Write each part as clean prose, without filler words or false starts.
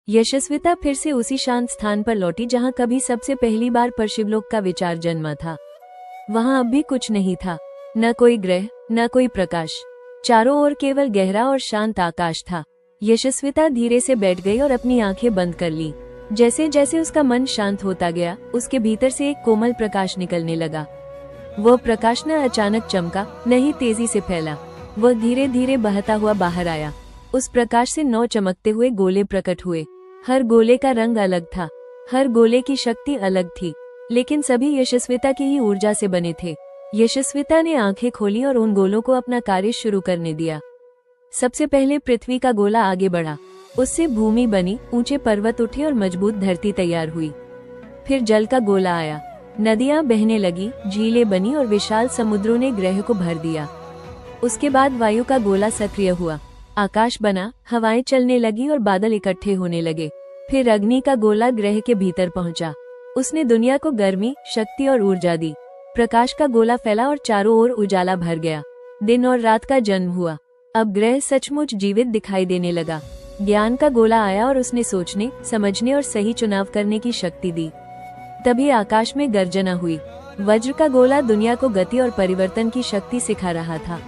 यशस्विता फिर से उसी शांत स्थान पर लौटी जहाँ कभी सबसे पहली बार परशिवलोक का विचार जन्मा था। वहाँ अब भी कुछ नहीं था, न कोई ग्रह, न कोई प्रकाश। चारों ओर केवल गहरा और शांत आकाश था। यशस्विता धीरे से बैठ गई और अपनी आंखें बंद कर ली। जैसे जैसे उसका मन शांत होता गया, उसके भीतर से एक कोमल प्रकाश निकलने लगा। वह प्रकाश न अचानक चमका, न ही तेजी से फैला। वह धीरे धीरे बहता हुआ बाहर आया। उस प्रकाश से 9 चमकते हुए गोले प्रकट हुए। हर गोले का रंग अलग था, हर गोले की शक्ति अलग थी, लेकिन सभी यशस्विता की ही ऊर्जा से बने थे। यशस्विता ने आंखें खोली और उन गोलों को अपना कार्य शुरू करने दिया। सबसे पहले पृथ्वी का गोला आगे बढ़ा, उससे भूमि बनी, ऊंचे पर्वत उठे और मजबूत धरती तैयार हुई। फिर जल का गोला आया, नदियां बहने लगी, झीलें बनी और विशाल समुद्रों ने ग्रह को भर दिया। उसके बाद वायु का गोला सक्रिय हुआ, आकाश बना, हवाएं चलने लगी और बादल इकट्ठे होने लगे। फिर अग्नि का गोला ग्रह के भीतर पहुंचा, उसने दुनिया को गर्मी, शक्ति और ऊर्जा दी। प्रकाश का गोला फैला और चारों ओर उजाला भर गया। दिन और रात का जन्म हुआ। अब ग्रह सचमुच जीवित दिखाई देने लगा। ज्ञान का गोला आया और उसने सोचने, समझने और सही चुनाव करने की शक्ति दी। तभी आकाश में गर्जना हुई। वज्र का गोला दुनिया को गति और परिवर्तन की शक्ति सिखा रहा था।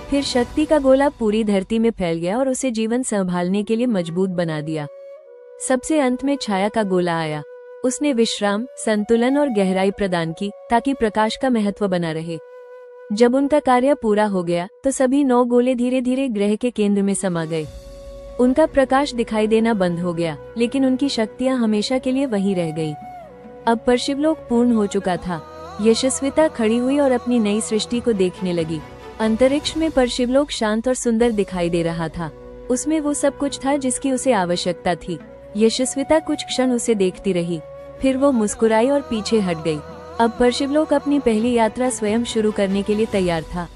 फिर शक्ति का गोला पूरी धरती में फैल गया और उसे जीवन संभालने के लिए मजबूत बना दिया। सबसे अंत में छाया का गोला आया, उसने विश्राम, संतुलन और गहराई प्रदान की ताकि प्रकाश का महत्व बना रहे। जब उनका कार्य पूरा हो गया तो सभी 9 गोले धीरे धीरे ग्रह के केंद्र में समा गए। उनका प्रकाश दिखाई देना बंद हो गया, लेकिन उनकी शक्तियां हमेशा के लिए वहीं रह गईं। अब परशिवलोक पूर्ण हो चुका था। यशस्विता खड़ी हुई और अपनी नई सृष्टि को देखने लगी। अंतरिक्ष में परशिवलोक शांत और सुंदर दिखाई दे रहा था। उसमें वो सब कुछ था जिसकी उसे आवश्यकता थी। यशस्विता कुछ क्षण उसे देखती रही, फिर वो मुस्कुराई और पीछे हट गई। अब परशिवलोक अपनी पहली यात्रा स्वयं शुरू करने के लिए तैयार था।